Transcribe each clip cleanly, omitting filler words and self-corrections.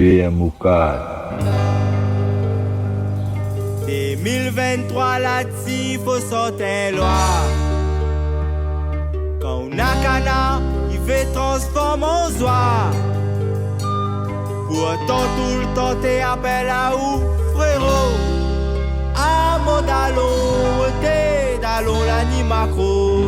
voulez un moucade. 2023 là-dessus, faut sortir loi. Quand on a cana, il fait transformer en soi. Pourtant tout le temps t'es appel à où, frérot? À mon dallon, t'es dallon l'animacro.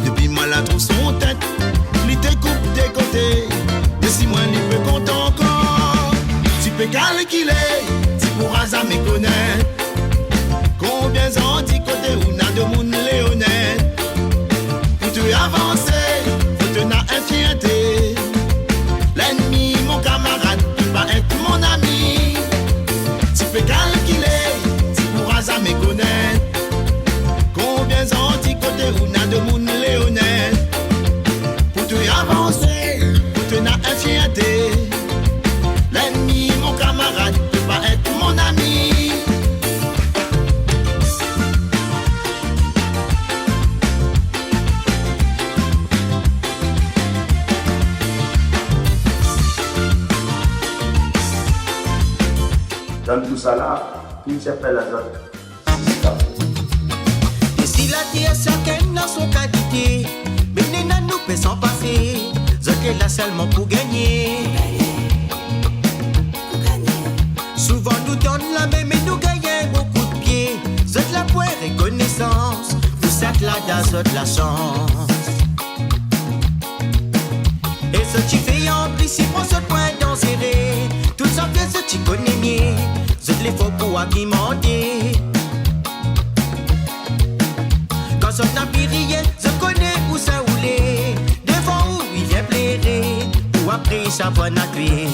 Depuis moi la trouve son tête, il te coupe des côtés. De si moi, il peut compter encore. Tu peux calculer, tu pour hasard me connaître. Combien ont dit côté ou n'a de moun léonel. Pour tout avancer, faut te n'a infiété. L'ennemi, mon camarade, il va être mon ami. Tu peux calculer, tu pourras à me connaître. Combien ont dit côté ou n'a de moun léonel. Pour tout avancer, faut te n'a infiété. L'ennemi, mon camarade, il va être mon ami. Dans tout ça là, il s'appelle la zone. Et si la terre chacun dans son qualité, mais n'a nous peut s'en passer. Zot est là seulement pour gagner. Souvent nous donne la même mais nous gagnons beaucoup de pieds. Zot la poire reconnaissance, vous êtes là dans zot la chance. Et ce qui fait en plus, si prend ce point d'enserrer. Tout ça fait ce qui connaît mieux. Zot les faux pour argumenter. Quand son empirier, je connais où ça roulait. Devant où il vient plairer. Ou après ça va natuer.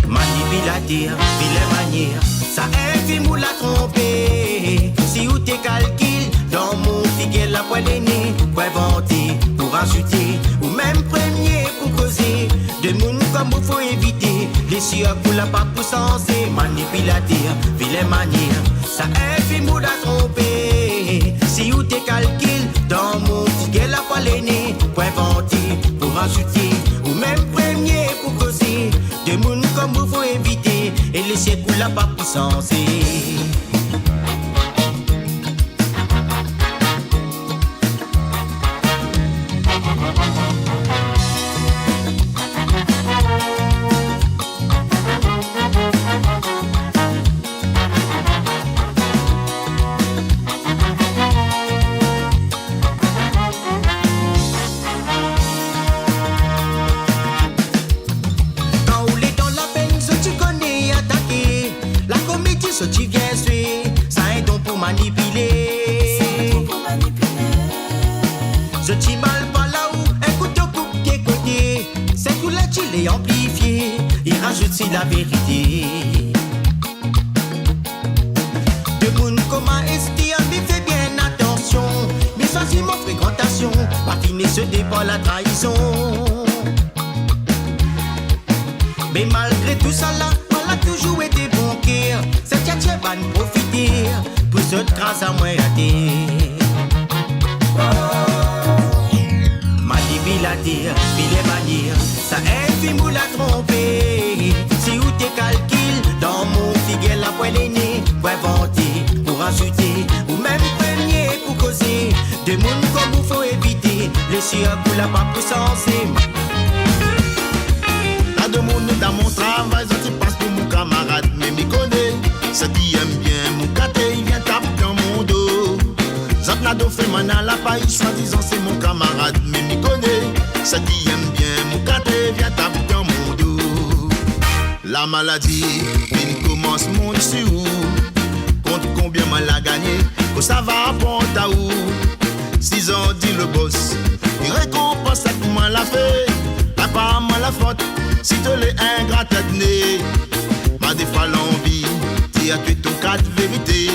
Manipulateur, vilain manière. Ça infime ou la tromper. Si ou tes calculs, dans mon figuier la poêle nez. Pour inventer, pour ajouter. Ou même premier pour causer. De monde comme vous faut éviter. Les cieux pour la pas pour senser. Manipulateur, vilain manière. Ça infime ou la tromper. Si ou tes calculs, dans mon figuier la poêle nez. Pour inventer, pour ajouter. Ou même premier pour causer. De monde comme vous faut éviter. Et les cieux pour la pas pour senser. Ce qui vient suer, ça est donc pour manipuler. Je t'y mal pas là où un couteau coupe tes côtés. C'est tout là qu'il est amplifié. Il rajoute si la vérité. De monde comment est-ce mais fais bien attention. Mais ça c'est mon fréquentation. Ma fille se dépend la trahison. Mais malgré tout ça là, on a toujours été bon cœur. Cette tchatcha va nous profiter pour ce grâce à moi à terre. Manipulateur, vilain manière, ça infime ou la tromper. Si ou tes calculs, dans mon figuier la poêle nez. Pour inventer, pour ajouter, ou même premier pour causer. De monde comme vous faut éviter, les cieux pour la pas pour senser. De monde dans mon travail, ça tu passe pour mon camarade, mais m'y connaît. Ça qui aime bien mon caté, il vient taper dans mon dos. Ça n'a de fait mana la paille, soi-disant c'est mon camarade, mais m'y connaît. Ça qui aime bien mon caté, vient taper dans mon dos. La maladie, il commence mon dessus. Compte combien mal a gagné, que ça va pour ta où. 6 ans dit le boss, il récompense à comment l'a fait. T'as pas mal la faute. Si te l'es ingrat né, m'a des fois l'envie, tu as tué ton cas de vérité.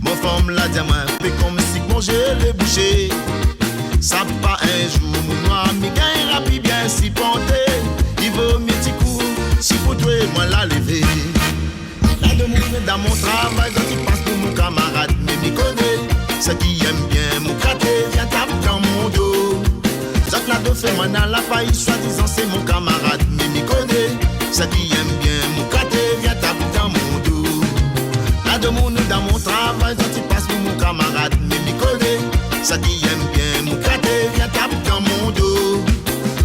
Mon femme l'a dit à moi, fait comme si manger les bouchers. Ça pas un jour, mon noir, mais gagne rapide bien si ponté. Il veut mes petits coups, si pour toi, moi la lever. Là de monde dans mon travail, donc il passe pour mon camarade, mais m'y connaît. Ce qui aime bien mon caté, vient taper dans mon dos. Ça n'a de fait, moi n'a la paille, soi-disant c'est mon camarade, mais m'y connaît. Ça qui aime bien mon caté, vient taper dans mon dos. Là de monde dans mon travail, donc il passe pour mon camarade, mais m'y connaît. Ça qui aime bien mon caté, vient taper dans mon dos.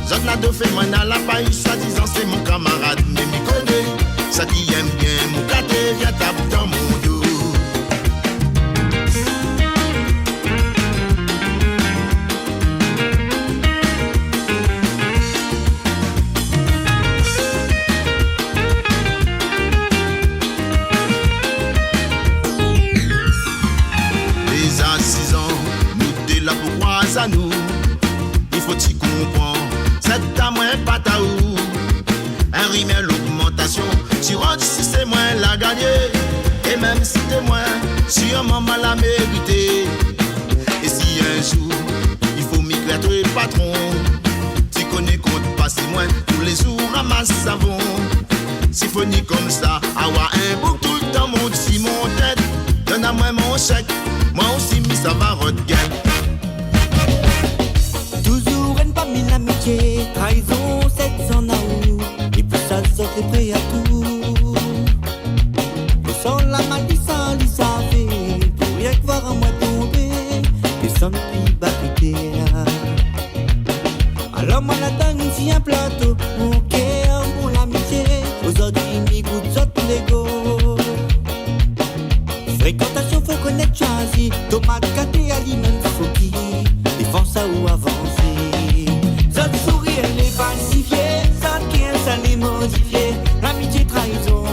Ça n'a de fait, moi n'a la paille, soi-disant c'est mon camarade, mais m'y connaît. Ça qui aime bien mon caté, vient taper dans mon dos. manier. Et même si témoin, sûrement mal à mériter. Et si un jour, il faut migrer être patron, tu connais compte pas si moins, tous les jours ramasse savon. Symphonie comme ça, avoir un bouc tout le temps, monte si mon tête. Donne à moi mon chèque, moi aussi mis ça va regain. Toujours une parmi l'amitié, trahison, c'est en août. Et puis ça sort prêt à tout. Le sang, la malédiction, lui savait, pour rien que voir à moi tomber, que ça ne peut pas quitter. Alors moi l'attends ici un plateau, mon cœur pour l'amitié. Aujourd'hui, mi goûte saute l'ego. Fréquentation, faut connaître choisi. Tomate, caté, aliment, faut qui défense ça ou avancer. Ça te sourit, elle est falsifiée. Ça te quitte, ça l'est modifié. L'amitié, trahison,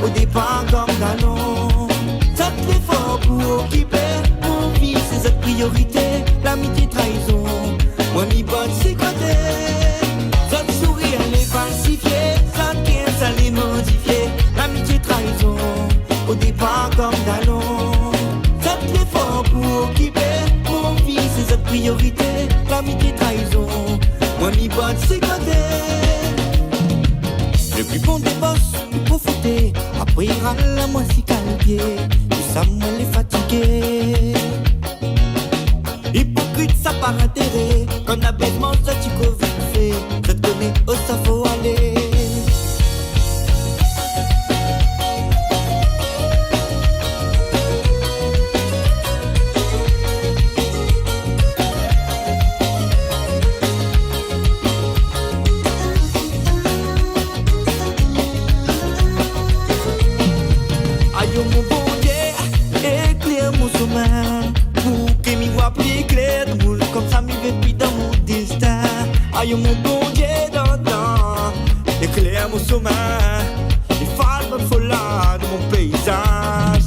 au départ comme d'allons. Ça te fait fort pour occuper, pour vivre ses autres priorités. L'amitié, trahison, moi mi bonne c'est côté. Ça te sourit, elle est falsifiée. Ça te quitte, ça l'est modifié. L'amitié, trahison, au départ comme d'allons. Ça te fait fort pour occuper, pour vivre ses autres priorités. L'amitié, trahison, moi mi bonne c'est côté. Le plus bon des boss, pour profiter. Après il râle à moi si calpier. Tout ça moi les fatigué. Hypocrite ça par intérêt. Quand abaissement ça tu peux vite fait. Je te connais où ça faut aller. Aïe mon bon Dieu, éclaire mon sommeil. Pour que m'y voit plus clair de boule. Comme ça m'y vais plus dans mon destin. Aïe mon bon Dieu d'antan, éclaire mon sommeil. Les femmes me follent de mon paysage.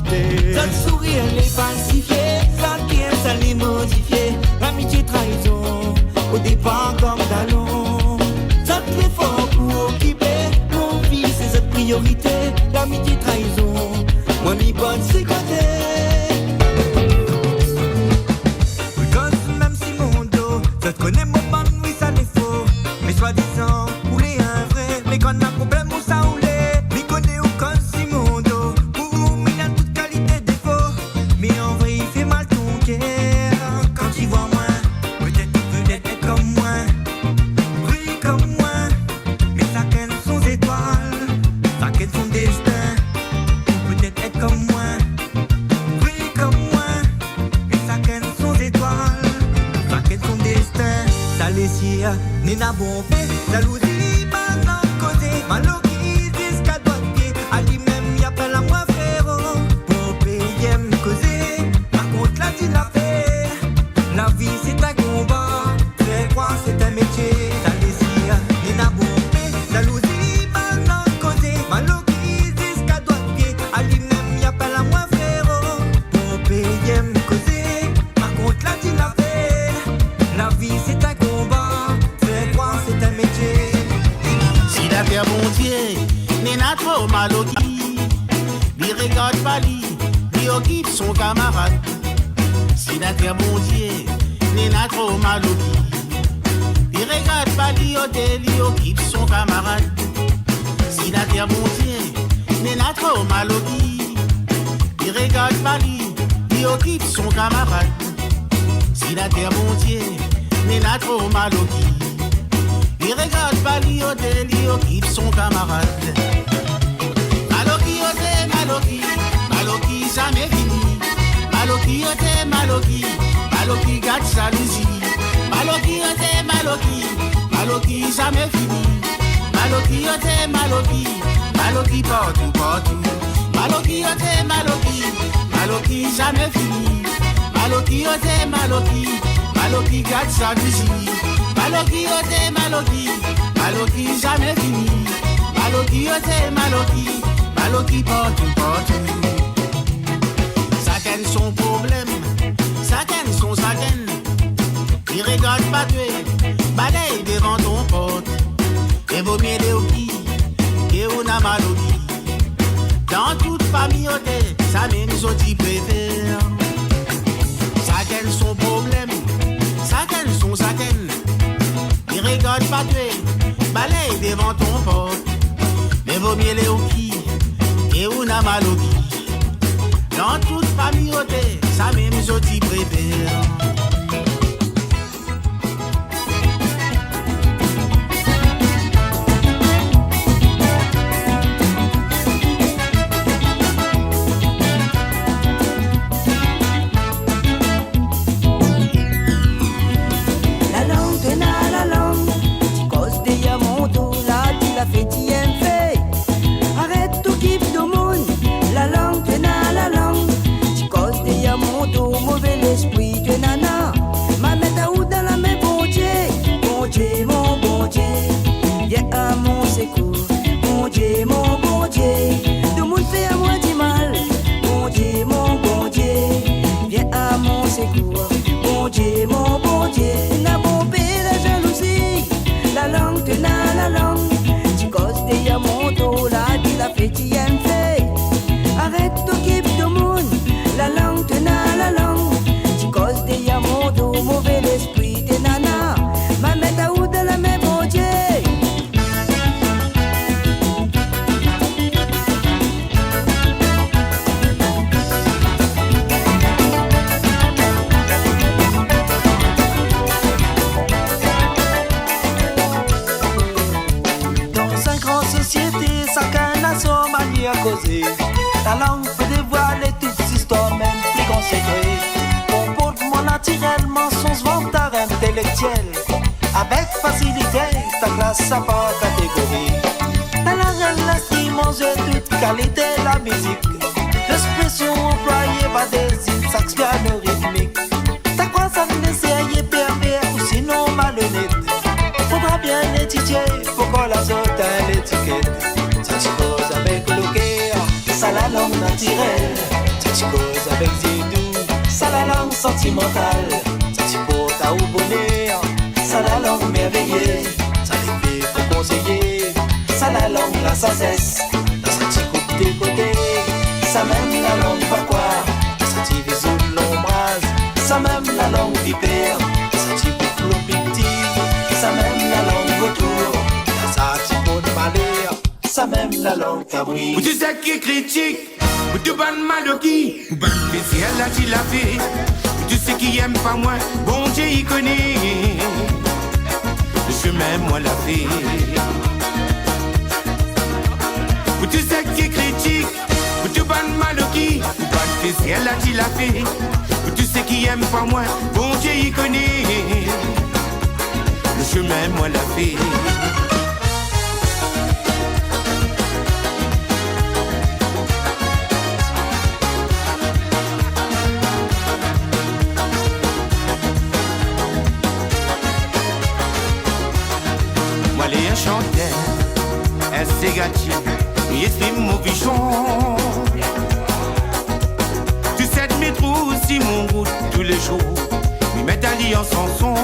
Ça te sourit, elle est falsifiée. Ça te quitte, ça l'est modifié. L'amitié, trahison, au départ comme d'allons. Ça te fait fort pour occuper, pour vivre ses autres priorités. L'amitié, trahison, moi mi bonne c'est côté. Même si mon dos, je te connais mon man, oui ça n'est faux. Mais soi-disant, ou les un vrai. Mais quand on a un problème, où ça ou les. Mais connais ou quand si mon dos. Pour vous, il a toute qualité défaut. Mais en vrai, il fait mal ton cœur. Quand il voit moins, peut-être être comme moi. Brille comme moi. Mais ça ken son étoile, ça ken son destin. Peut-être être comme moi. Brille comme moi. Mais ça ken son étoile, ça ken son destin. Ça les sire, Nina bon fait. Jalousie, maintenant causé. Maloki, jusqu'à doigt de pied. À lui-même, y appelle à moi frérot. Pour payer, me causer. Par contre, là, tu l'as fait. La vie, c'est un combat. Faire croire, c'est un métier. Ça les sire, Nina bon fait. Jalousie, maintenant causé. Maloki, jusqu'à doigt de pied. À lui-même, y appelle à moi frérot. Pour payer, me causer. Par contre, là, tu l'as fait. La vie, c'est un combat. Faire croire, c'est un métier. Si la terre bon Dieu, n'est n'a trop mal au qui. Lui regarde pas lui, lui occupe son camarade. Si la terre bon Dieu, n'est n'a trop mal au qui. Lui regarde pas lui, lui occupe son camarade. Si la terre bon Dieu, n'est n'a trop mal au qui. Lui regarde pas lui occupe son camarade. Si la terre bon Dieu, n'est n'a trop mal au qui. Il regarde pas lui occupe son camarade. Maloki ote maloki, maloki jamais fini. Maloki ote maloki, maloki garde jalousie. Maloki ote maloki, maloki jamais fini. Maloki ote maloki, maloki partout. Maloki ote maloki, maloki jamais fini. Maloki ote maloki, maloki garde jalousie. Maloki ote maloki, maloki jamais fini. Maloki ote maloki, maloki partout. Chacun son problème, chacun son chacun. Il regarde pas tuer, balaye devant ton porte. Et vaut mieux de qui, et on a maloki. Dans toute famille, ça même ils préfère. Ça qu'elle son problème, ça qu'elle son ça qu'elle. Il regarde pas tuer, balaye devant ton porte. Mais vaut mieux les oki, et on a mal au qui. Dans toute famille, ça même ils préfère. La langue peut dévoiler toute histoire, même plus grand secret. Comportement naturellement son vantard intellectuel. Avec facilité, ta classe à part catégorie. La langue est l'instrument de toute qualité, la musique. L'expression employée par des sax piano rythmique. Ta croissance n'essaye pervers ou sinon malhonnête. Faudra bien étudier pour qu'on la sorte à l'étiquette. Ça tu causes avec le cœur, ça la langue naturelle. Ça tu causes avec Zidou, ça la langue sentimentale. Ça tu portes à au bonheur, ça la langue merveilleuse. Ça les fait pour conseiller, ça la langue la sagesse. Dans sa petite coupe des côtés, ça même la langue pas quoi. Dans sa petite vision de l'ombrage, ça même la langue vipère. Dans sa petite boucle petit, ça même la langue retour. Dans sa petite bonne malheur, ça même la langue cabri. Ou tu sais qui critique, ou tu bannes mal de qui, ou bannes si elle a dit la fait. Ou tu sais qui aime pas moi, bon Dieu y connaît. Je m'aime moi la fée. Ou tu sais qui critique, ou tu bannes mal de qui, ou bannes si elle a dit la fait. Ou tu sais qui aime pas moi, bon Dieu y connaît. Je m'aime moi la fée. Les chanteurs, elle s'est gâtée, il exprime mon vision. Tu sais de mes trous aussi mon route tous les jours, ils mettent alliance en son.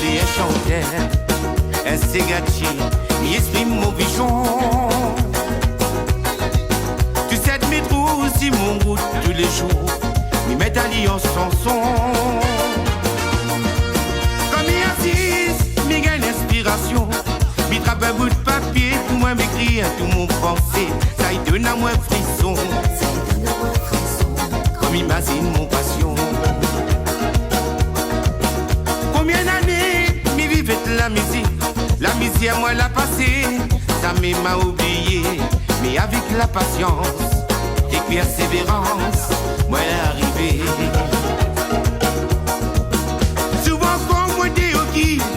Les chanteurs, elle s'est gâtée, il exprime mon vision. Tu sais de mes trous aussi mon route tous les jours, ils mettent alliance en son. Mi gagne inspiration, mi trappe un bout de papier pour moi m'écrire tout mon pensée. Ça y donne à moi frisson, comme imagine mon passion. Combien d'années mi vivait la musique à moi l'a passé, ça m'a oublié. Mais avec la patience et persévérance, moi l'arrivée.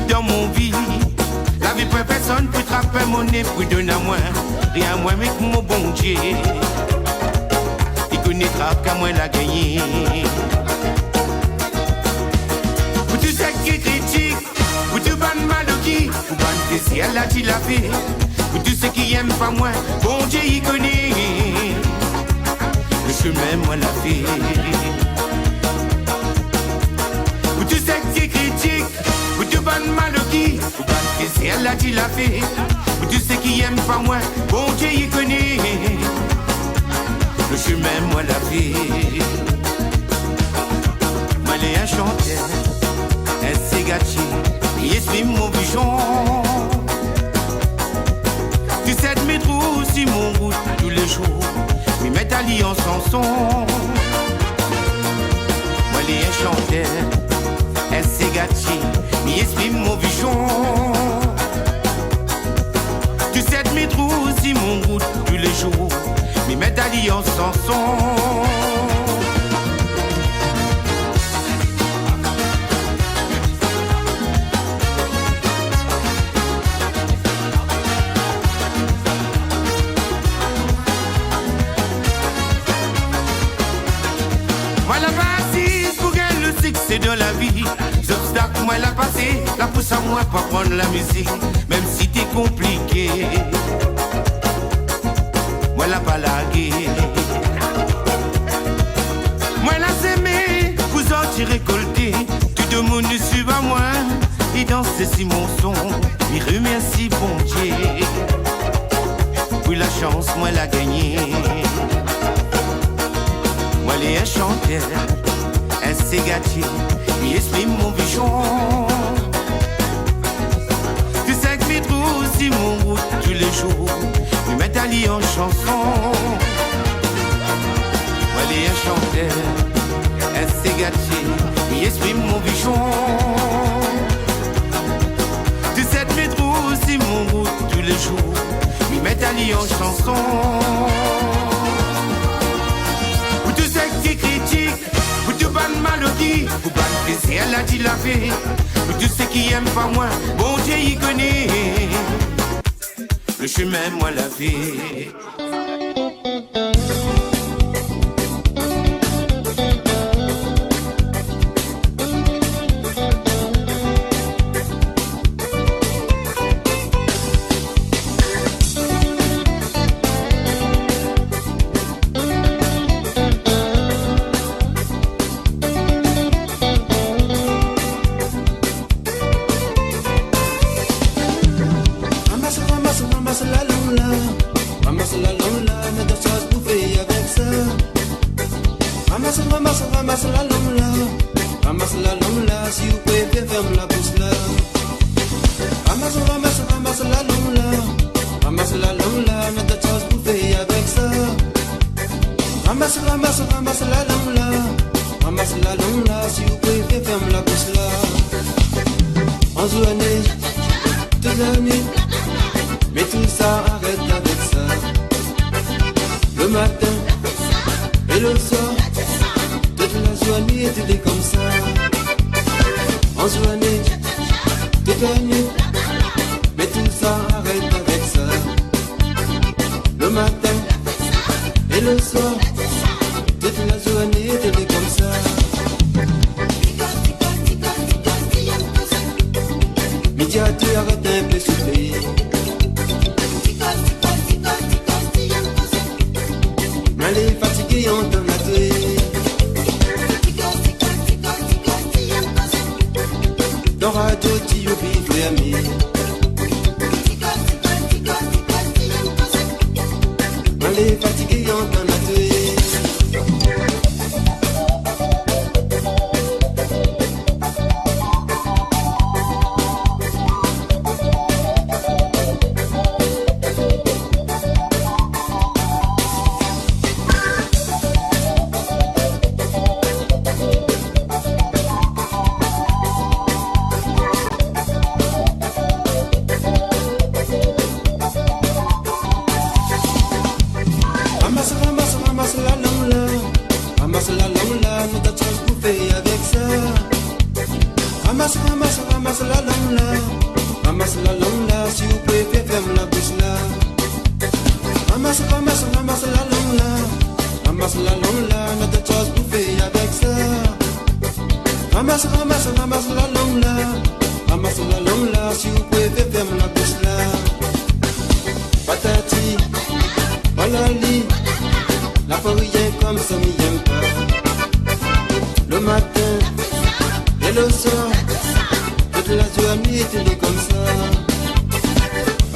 Dans mon vie, la vie pour personne peut trapper mon nez pour donner à moi, rien à moi avec mon bon Dieu. Il connaîtra qu'à moi la gagner. Ou tu sais qui critique, ou tu bannes mal de qui, ou bannes si elle a dit la vie. Ou tu sais qui aime pas moi, bon Dieu il connaît. Le chemin moi la fée. Ou tu sais qui critique, ou tu bannes mal de qui, ou bannes si elle a dit la fée. Pour tous ceux qui aiment pas moi, bon Dieu y connaît. Le chemin, moi la vie. Moi les un chanteur, un ségatier, il exprime mon bichon. Tu sais de mes trous si mon route tous les jours, mais mettre alliance en son. Moi les un chanteur, un ségatier, il exprime mon bichon. Tu sais de mes trous si mon route tous les jours, mais mettre alliance en son. C'est de la vie, les obstacles, moi la passé, la pousse à moi pour prendre la musique, même si t'es compliqué. Moi la balaguer, moi la s'aimer, vous en t'y récolter, tout le monde suit à moi, et danse si mon son, il remercie bon Dieu, pour la chance, moi la gagner, moi les chanteur. Un ségatier, il exprime mon bichon. Tu sais que mes trous, si mon route tous les jours, me mettent à lire en chanson. Moi, les un chanteur, un ségatier, il exprime mon bichon. Tu sais que mes trous, si mon route tous les jours, me mettent à lire en chanson. Pour tous ceux qui critiquent, pour tout ban maladie, pour ban plaisir, elle a dit la vie. Pour tous ceux qui aiment pas moi, bon Dieu y connaît. Le chemin, moi la vie.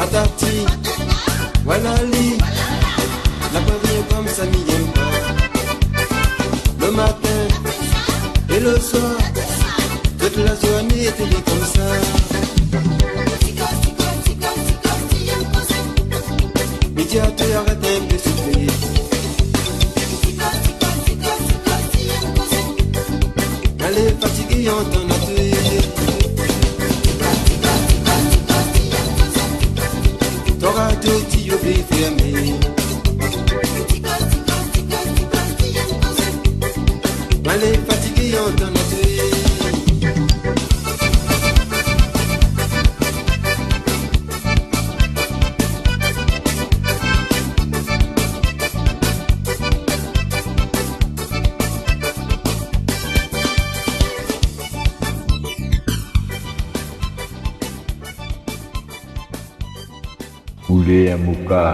patati, voilà lit. La poivrée comme ça n'y aime pas. Le matin et le soir, toute la journée était comme ça. Médiateur arrête un peu souffler. Allez fatigué en ton atelier. Ton radio t'y oublie fermé. Allez fatigué en ton atelier. Poulet à mouka.